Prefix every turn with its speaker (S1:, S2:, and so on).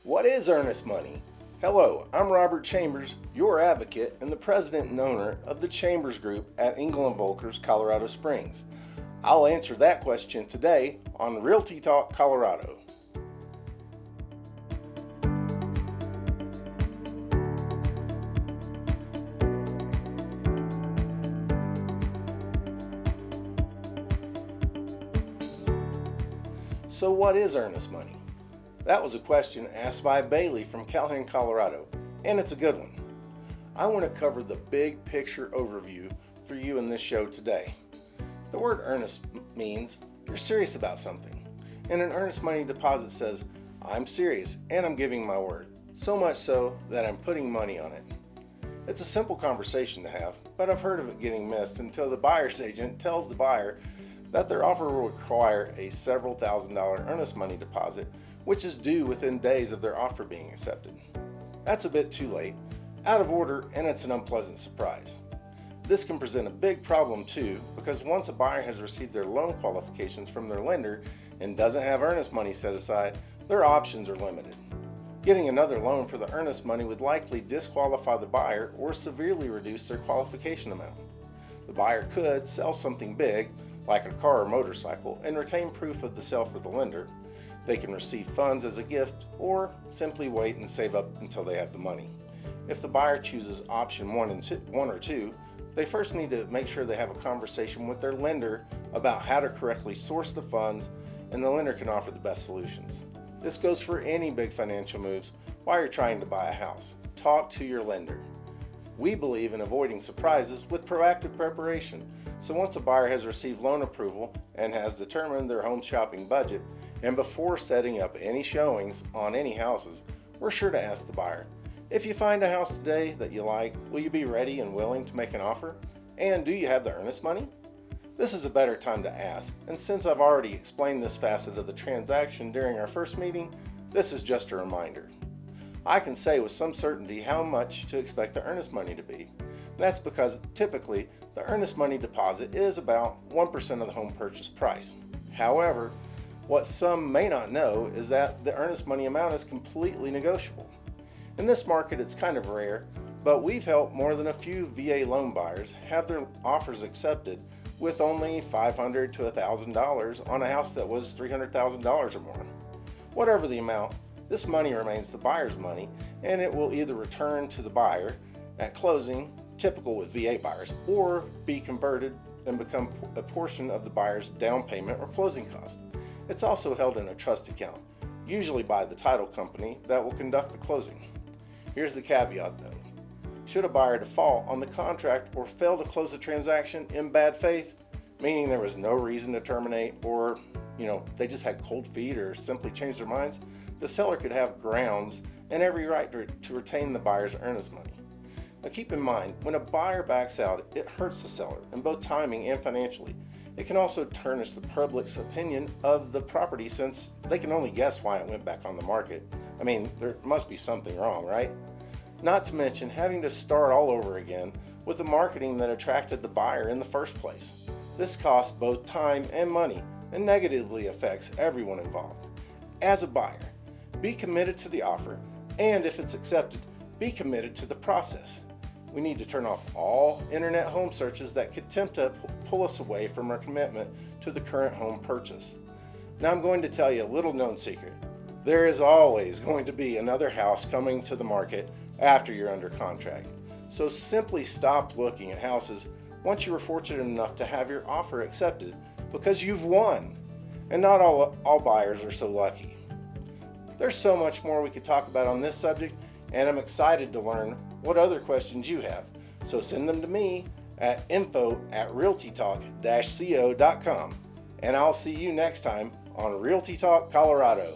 S1: What is earnest money? Hello, I'm Robert Chambers, your advocate and the president and owner of the Chambers Group at Engel & Volker's Colorado Springs. I'll answer that question today on Realty Talk Colorado. So what is earnest money? That was a question asked by Bailey from Calhoun, Colorado, and it's a good one. I want to cover the big picture overview for you in this show today. The word earnest means you're serious about something, and an earnest money deposit says, I'm serious and I'm giving my word, so much so that I'm putting money on it. It's a simple conversation to have, but I've heard of it getting missed until the buyer's agent tells the buyer that their offer will require a several $1,000 earnest money deposit, which is due within days of their offer being accepted. That's a bit too late, out of order, and it's an unpleasant surprise. This can present a big problem too, because once a buyer has received their loan qualifications from their lender and doesn't have earnest money set aside, their options are limited. Getting another loan for the earnest money would likely disqualify the buyer or severely reduce their qualification amount. The buyer could sell something big, like a car or motorcycle, and retain proof of the sale for the lender. They can receive funds as a gift or simply wait and save up until they have the money. If the buyer chooses option one or two, they first need to make sure they have a conversation with their lender about how to correctly source the funds, and the lender can offer the best solutions. This goes for any big financial moves while you're trying to buy a house. Talk to your lender. We believe in avoiding surprises with proactive preparation. So once a buyer has received loan approval and has determined their home shopping budget, and before setting up any showings on any houses, we're sure to ask the buyer, if you find a house today that you like, will you be ready and willing to make an offer? And do you have the earnest money? This is a better time to ask, and since I've already explained this facet of the transaction during our first meeting, this is just a reminder. I can say with some certainty how much to expect the earnest money to be. That's because typically the earnest money deposit is about 1% of the home purchase price. However, what some may not know is that the earnest money amount is completely negotiable. In this market, it's kind of rare, but we've helped more than a few VA loan buyers have their offers accepted with only $500 to $1,000 on a house that was $300,000 or more. Whatever the amount, this money remains the buyer's money, and it will either return to the buyer at closing, typical with VA buyers, or be converted and become a portion of the buyer's down payment or closing cost. It's also held in a trust account, usually by the title company that will conduct the closing. Here's the caveat though. Should a buyer default on the contract or fail to close the transaction in bad faith, meaning there was no reason to terminate, or they just had cold feet or simply changed their minds, the seller could have grounds and every right to retain the buyer's earnest money. Now keep in mind, when a buyer backs out, it hurts the seller in both timing and financially. It can also tarnish the public's opinion of the property since they can only guess why it went back on the market. I mean, there must be something wrong, right? Not to mention having to start all over again with the marketing that attracted the buyer in the first place. This costs both time and money and negatively affects everyone involved. As a buyer, be committed to the offer, and if it's accepted, be committed to the process. We need to turn off all internet home searches that could tempt to pull us away from our commitment to the current home purchase. Now I'm going to tell you a little known secret. There is always going to be another house coming to the market after you're under contract. So simply stop looking at houses once you were fortunate enough to have your offer accepted, because you've won. And not all buyers are so lucky. There's so much more we could talk about on this subject, and I'm excited to learn what other questions you have. So send them to me at info@realtytalk-co.com, and I'll see you next time on Realty Talk Colorado.